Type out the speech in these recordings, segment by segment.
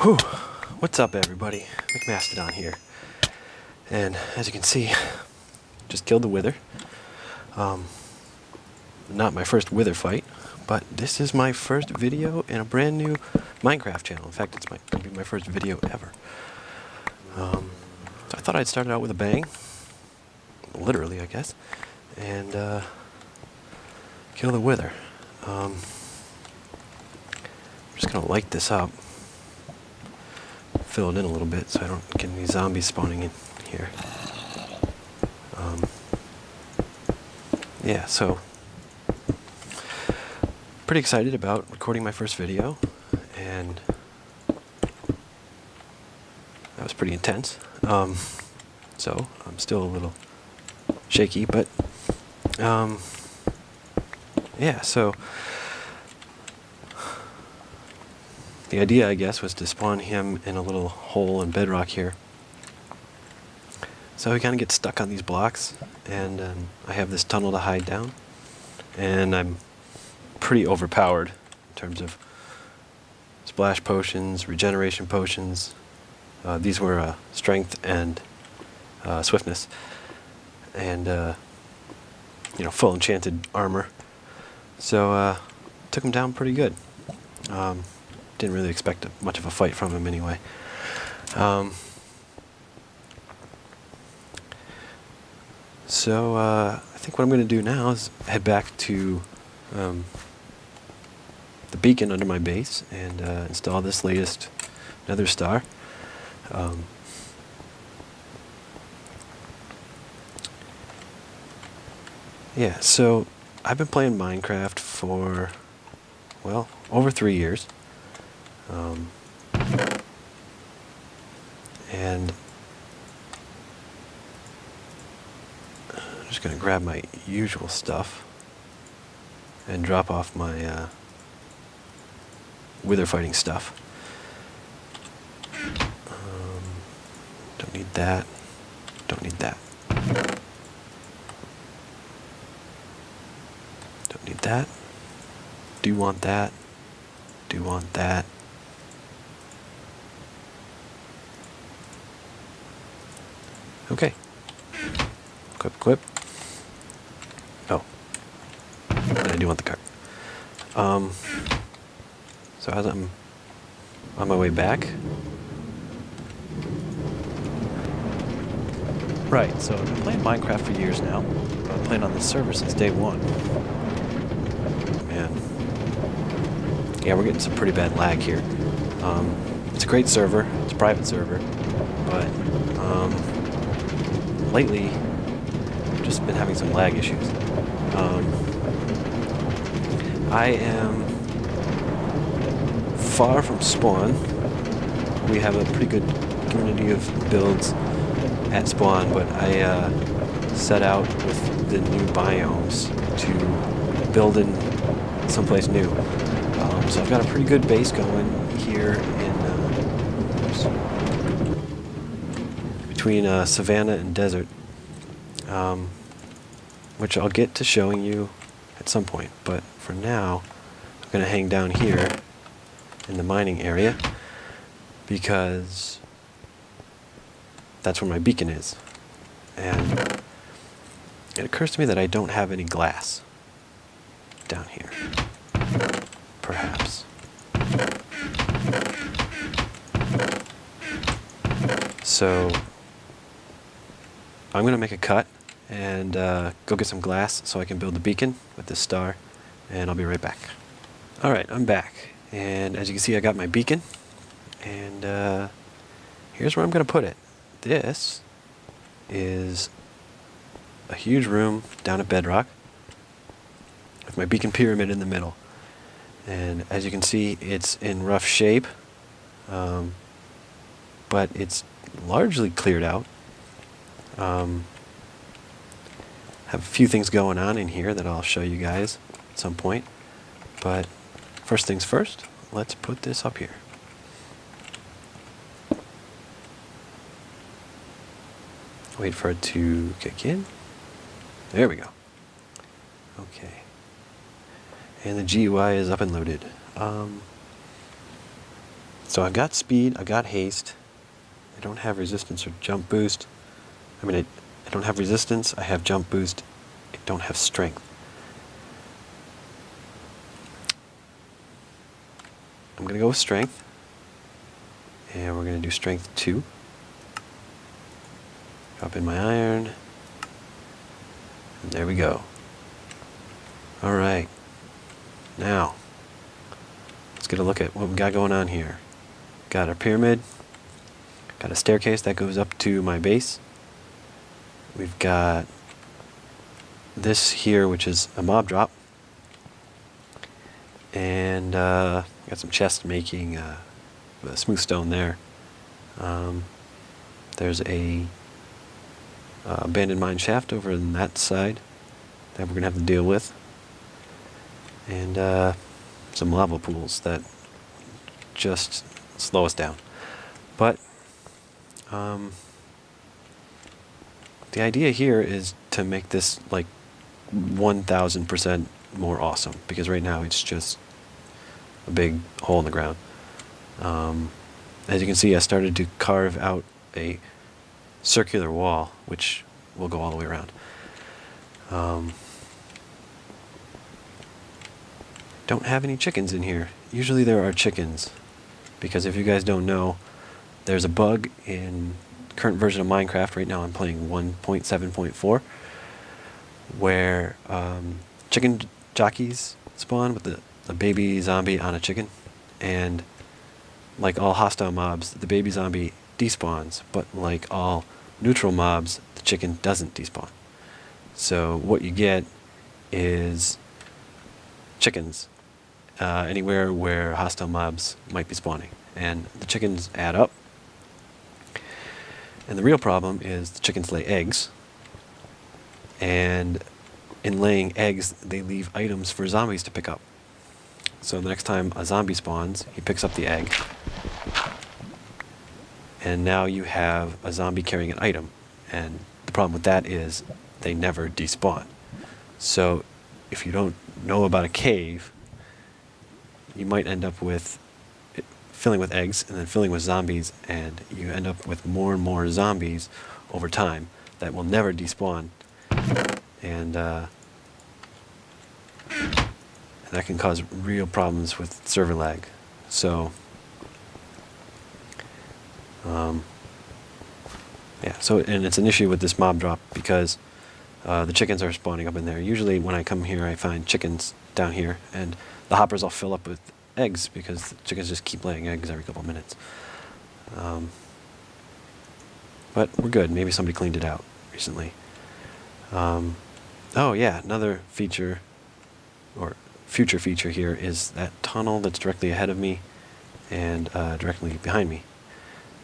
Whew. What's up, everybody? Micmastodon here, and as you can see, just killed the wither. Not my first wither fight, but this is my first video in a brand new Minecraft channel. In fact, it's going to be my first video ever. So I thought I'd start it out with a bang, literally, I guess, and kill the wither. I'm just going to light this up. Fill it in a little bit so I don't get any zombies spawning in here. Yeah, so pretty excited about recording my first video, and that was pretty intense. So I'm still a little shaky, but yeah, so the idea, I guess, was to spawn him in a little hole in bedrock here. So he kind of gets stuck on these blocks, and I have this tunnel to hide down, and I'm pretty overpowered in terms of splash potions, regeneration potions. These were strength and swiftness, and full enchanted armor. So took him down pretty good. Didn't really expect much of a fight from him anyway. So I think what I'm going to do now is head back to the beacon under my base and install this latest nether star. Yeah, so I've been playing Minecraft for, well, over 3 years. And I'm just going to grab my usual stuff and drop off my wither fighting stuff. Don't need that. Don't need that. Don't need that. Do want that. Do want that. Okay. Equip. Oh. And I do want the cart. So as I'm on my way back. Right, so I've been playing Minecraft for years now. I've been playing on this server since day one. Man. Yeah, we're getting some pretty bad lag here. It's a great server. It's a private server. But lately, I've just been having some lag issues. I am far from spawn. We have a pretty good community of builds at spawn, but I set out with the new biomes to build in someplace new. So I've got a pretty good base going here in between savanna and desert, which I'll get to showing you at some point. But for now, I'm going to hang down here in the mining area because that's where my beacon is. And it occurs to me that I don't have any glass down here. Perhaps. So I'm going to make a cut and go get some glass so I can build the beacon with this star, and I'll be right back. Alright, I'm back, and as you can see I got my beacon, and here's where I'm going to put it. This is a huge room down at bedrock with my beacon pyramid in the middle. And as you can see, it's in rough shape, but it's largely cleared out. Have a few things going on in here that I'll show you guys at some point. But first things first, let's put this up here. Wait for it to kick in. There we go. Okay. And the GUI is up and loaded. So I've got speed, I've got haste. I don't have resistance or jump boost. I mean, I don't have resistance, I have jump boost, I don't have strength. I'm going to go with strength. And we're going to do strength 2. Drop in my iron. And there we go. Alright. Now, let's get a look at what we got going on here. Got our pyramid. Got a staircase that goes up to my base. We've got this here, which is a mob drop. And got some chests making smooth stone there. There's a abandoned mine shaft over on that side that we're going to have to deal with. And some lava pools that just slow us down. But the idea here is to make this like 1000% more awesome, because right now it's just a big hole in the ground. As you can see, I started to carve out a circular wall, which will go all the way around. Don't have any chickens in here. Usually there are chickens, because if you guys don't know, there's a bug in the current version of Minecraft. Right now I'm playing 1.7.4, where chicken jockeys spawn with the baby zombie on a chicken, and like all hostile mobs, the baby zombie despawns, but like all neutral mobs, the chicken doesn't despawn. So what you get is chickens anywhere where hostile mobs might be spawning, and the chickens add up. And the real problem is the chickens lay eggs, and in laying eggs they leave items for zombies to pick up. So the next time a zombie spawns, he picks up the egg, and now you have a zombie carrying an item. And the problem with that is they never despawn. So if you don't know about a cave, you might end up with it filling with eggs and then filling with zombies, and you end up with more and more zombies over time that will never despawn. And that can cause real problems with server lag. So yeah, so, and it's an issue with this mob drop because the chickens are spawning up in there. Usually when I come here I find chickens down here, and the hoppers all fill up with eggs because the chickens just keep laying eggs every couple of minutes. But we're good. Maybe somebody cleaned it out recently. Oh yeah, another feature, or future feature here, is that tunnel that's directly ahead of me and directly behind me,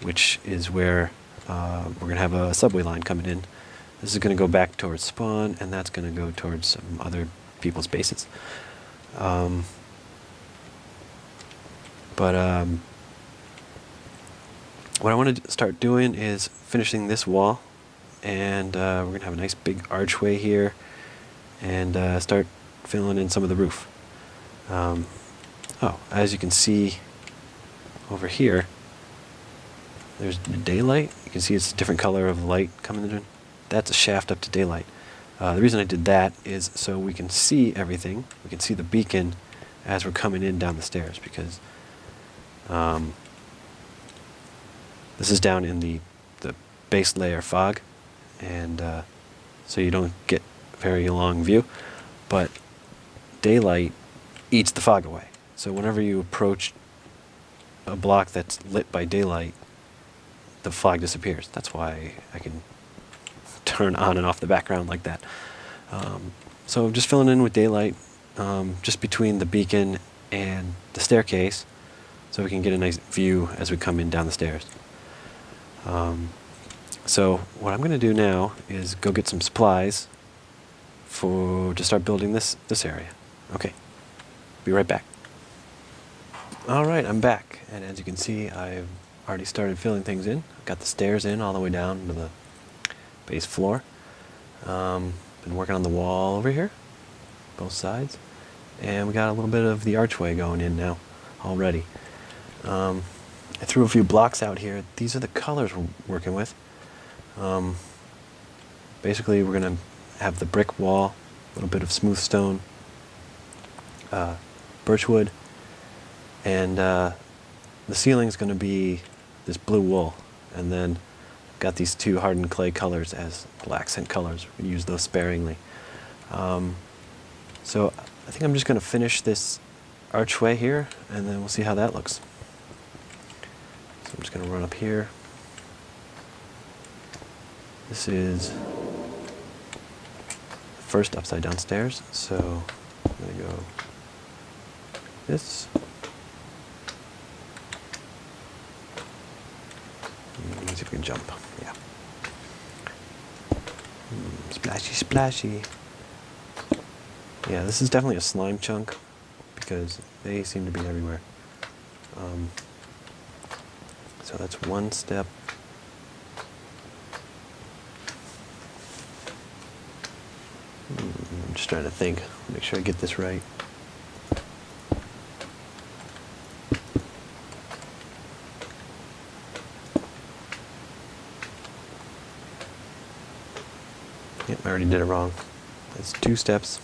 which is where we're going to have a subway line coming in. This is going to go back towards spawn, and that's going to go towards some other people's bases. what I want to start doing is finishing this wall, and we're going to have a nice big archway here, and start filling in some of the roof. As you can see over here, there's daylight. You can see it's a different color of light coming in. That's a shaft up to daylight. The reason I did that is so we can see everything. We can see the beacon as we're coming in down the stairs, because this is down in the base layer fog, and so you don't get very long view, but daylight eats the fog away. So whenever you approach a block that's lit by daylight, the fog disappears. That's why I can turn on and off the background like that. So just filling in with daylight just between the beacon and the staircase, so we can get a nice view as we come in down the stairs. So what I'm going to do now is go get some supplies to start building this area. Okay, be right back. All right, I'm back, and as you can see, I've already started filling things in. I've got the stairs in all the way down to the base floor. Been working on the wall over here, both sides, and we got a little bit of the archway going in now already. I threw a few blocks out here. These are the colors we're working with. Basically, we're going to have the brick wall, a little bit of smooth stone, birchwood, and the ceiling is going to be this blue wool, and then got these two hardened clay colors as accent colors. We use those sparingly. So I think I'm just going to finish this archway here, and then we'll see how that looks. So I'm just going to run up here. This is the first upside down stairs, so I'm going to go this. Let's see if we can jump. Yeah. Splashy, splashy. Yeah, this is definitely a slime chunk, because they seem to be everywhere. So that's one step. I'm just trying to think, make sure I get this right. Yep, I already did it wrong. It's 2 steps.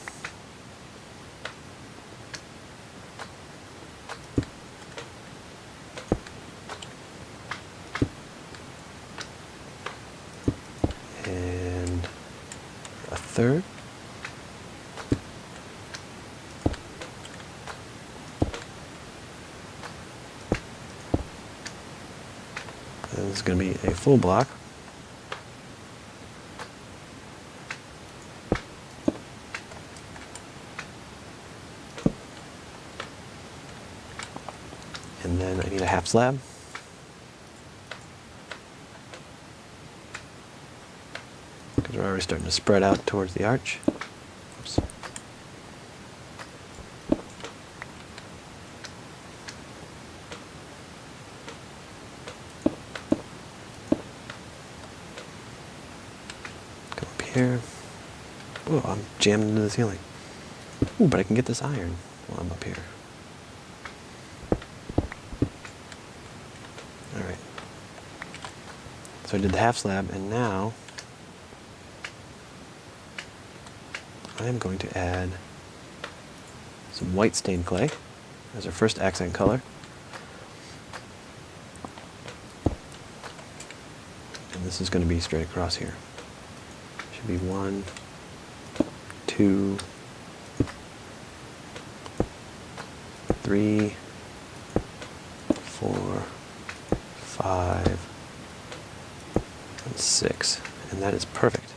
And a third. And this is going to be a full block. And then I need a half slab. Because we're already starting to spread out towards the arch. Oops. Go up here. Oh, I'm jammed into the ceiling. Ooh, but I can get this iron while I'm up here. Alright. So I did the half slab, and now I am going to add some white stained clay as our first accent color. And this is going to be straight across here. Should be 1, 2, 3, 4, 5, and 6. And that is perfect.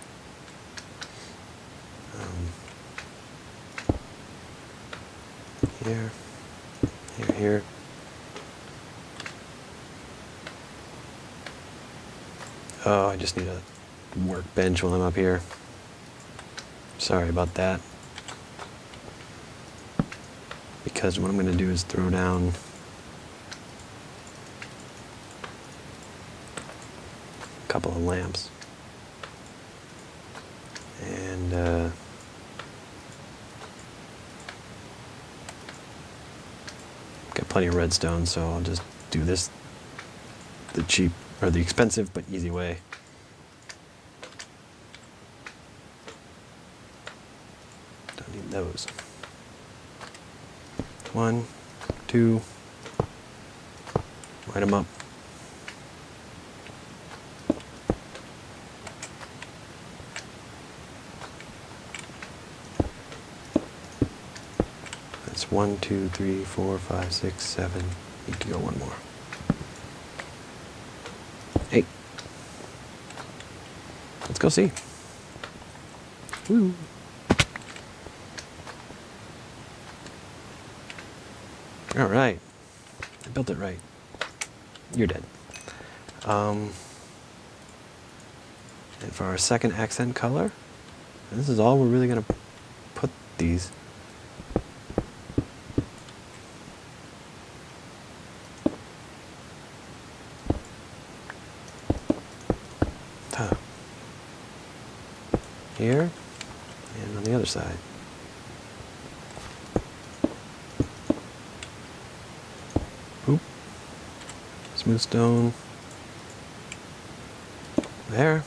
Here, here, here. Oh, I just need a workbench while I'm up here. Sorry about that. Because what I'm going to do is throw down couple of lamps. And got plenty of redstone, so I'll just do this the cheap, or the expensive but easy way. Don't need those. 1, 2, light them up. That's 1, 2, 3, 4, 5, 6, 7. Need to go one more. 8. Let's go see. Woo. All right. I built it right. You're dead. And for our second accent color, and this is all we're really going to put these. Here and on the other side. Oop. Smooth stone. There.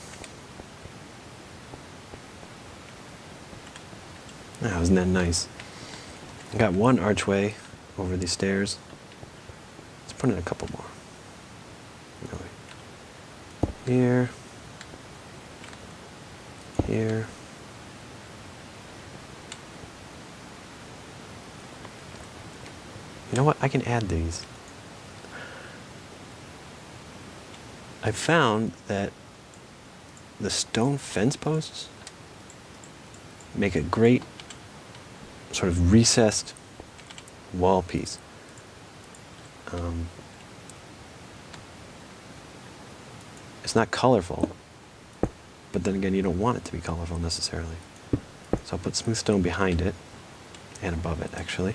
Oh, isn't that nice? I got one archway over these stairs. Let's put in a couple more. Here. Here. You know what? I can add these. I found that the stone fence posts make a great sort of recessed wall piece. It's not colorful, but then again, you don't want it to be colorful necessarily. So I'll put smooth stone behind it, and above it, actually.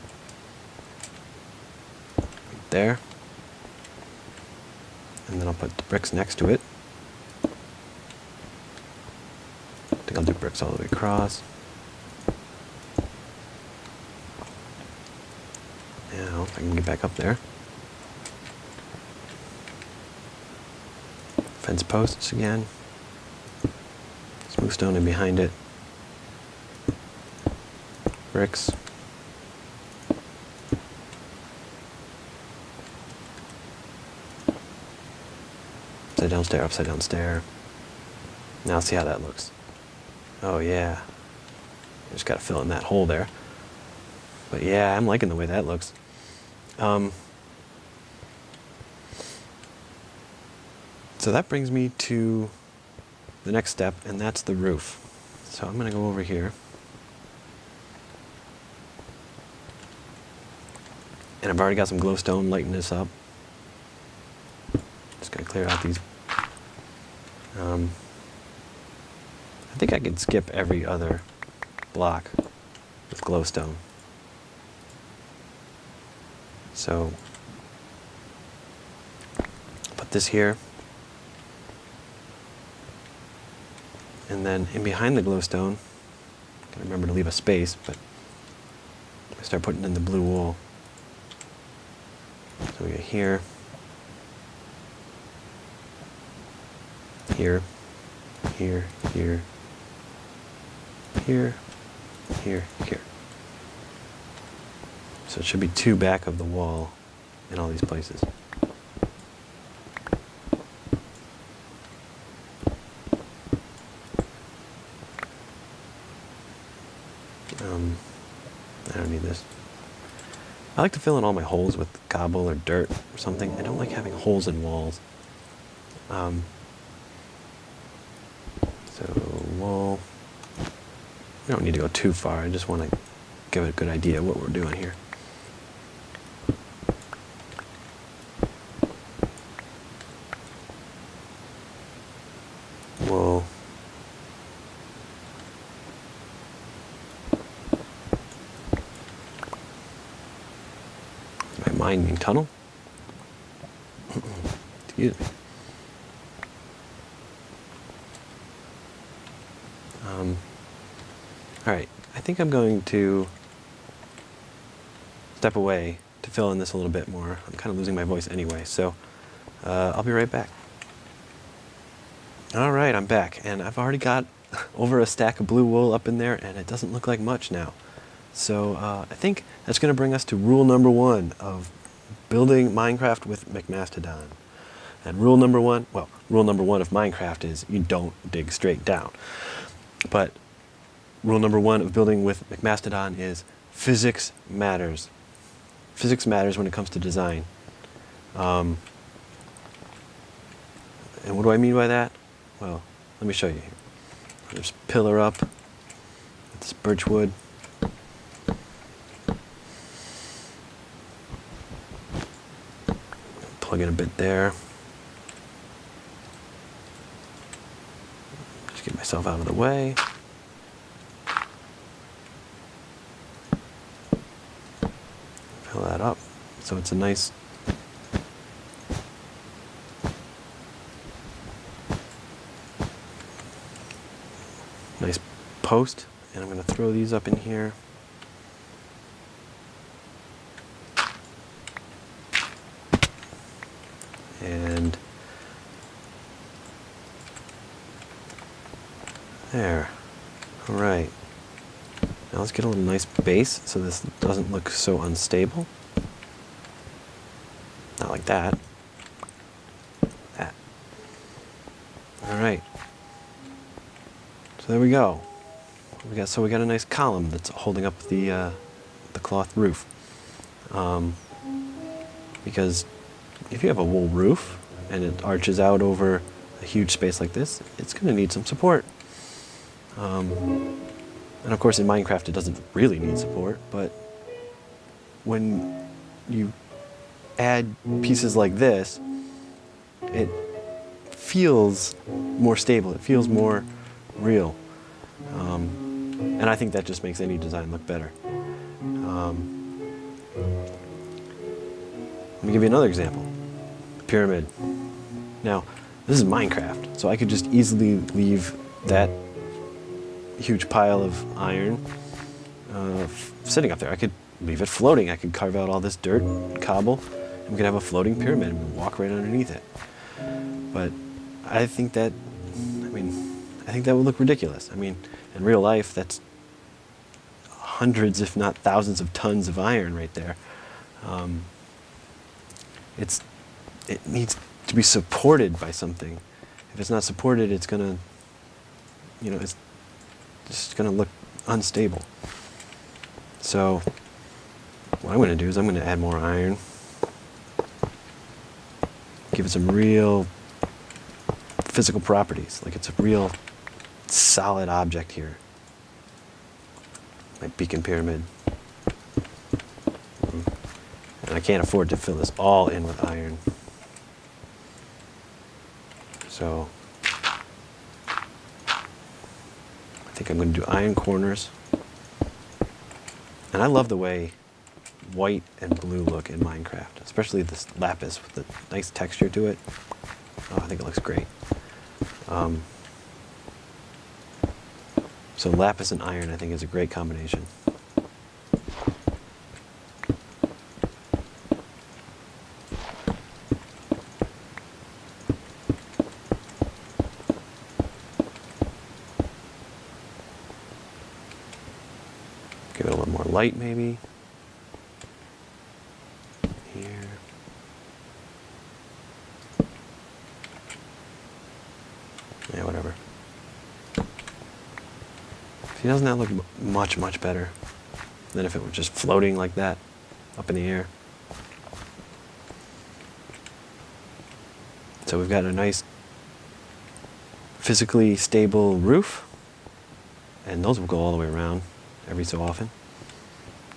Right there. And then I'll put the bricks next to it. I think I'll do bricks all the way across. Now, if I can get back up there. Fence posts again. Smooth stone in behind it. Bricks. Upside down stair, upside down stair. Now see how that looks. Oh yeah. Just gotta fill in that hole there. But yeah, I'm liking the way that looks. So that brings me to the next step, and that's the roof. So I'm going to go over here. And I've already got some glowstone lighting this up. Just going to clear out these. I think I could skip every other block with glowstone. So put this here. And then in behind the glowstone, gotta remember to leave a space, but I start putting in the blue wool. So we get here, here, here, here, here, here, here. So it should be 2 back of the wall in all these places. I don't need this. I like to fill in all my holes with cobble or dirt or something. I don't like having holes in walls. So wall. We don't need to go too far. I just want to give it a good idea of what we're doing here. Whoa. Mining tunnel. Excuse me. All right, I think I'm going to step away to fill in this a little bit more. I'm kind of losing my voice anyway, so I'll be right back. All right, I'm back, and I've already got over a stack of blue wool up in there, and it doesn't look like much now. So I think that's going to bring us to rule number 1 of building Minecraft with Micmastodon. And rule number 1 of Minecraft is you don't dig straight down. But rule number 1 of building with Micmastodon is physics matters. Physics matters when it comes to design. And what do I mean by that? Well, let me show you here. Just pillar up with this birch wood. Plug in a bit there. Just get myself out of the way. Fill that up so it's a nice post, and I'm going to throw these up in here. And there. All right. Now let's get a little nice base so this doesn't look so unstable. Not like that. That. All right. So there we go. We got a nice column that's holding up the cloth roof. Because if you have a wool roof and it arches out over a huge space like this, it's going to need some support. And of course in Minecraft it doesn't really need support, but when you add pieces like this, it feels more stable, it feels more real. And I think that just makes any design look better. Let me give you another example. Pyramid. Now, this is Minecraft, so I could just easily leave that huge pile of iron sitting up there. I could leave it floating. I could carve out all this dirt, cobble, and we could have a floating pyramid and walk right underneath it. But I think that would look ridiculous. I mean, in real life, that's hundreds, if not thousands of tons of iron right there. It needs to be supported by something. If it's not supported, it's gonna, it's just gonna look unstable. So what I'm gonna do is I'm gonna add more iron, give it some real physical properties, like it's a real solid object here. My beacon pyramid. And I can't afford to fill this all in with iron. So I think I'm going to do iron corners. And I love the way white and blue look in Minecraft, especially this lapis with the nice texture to it. Oh, I think it looks great. So lapis and iron, I think, is a great combination. Give it a little more light, maybe. Here. Yeah, whatever. See, doesn't that look much, much better than if it were just floating like that up in the air? So we've got a nice physically stable roof, and those will go all the way around every so often.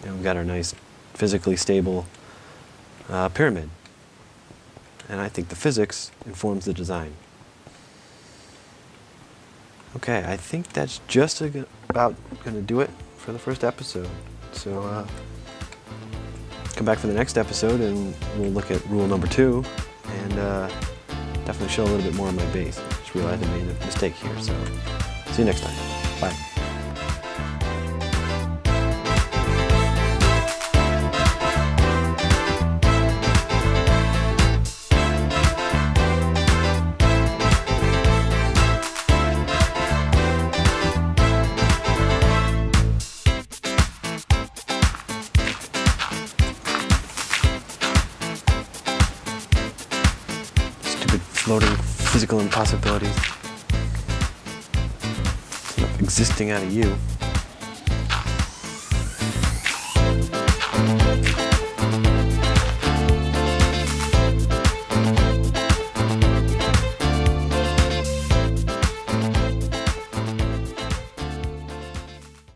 And we've got our nice physically stable pyramid. And I think the physics informs the design. Okay, I think that's just about going to do it for the first episode. So come back for the next episode and we'll look at rule number 2 and definitely show a little bit more of my base. Just realized I made a mistake here, so see you next time. Bye. Stupid floating physical impossibilities. It's not existing out of you.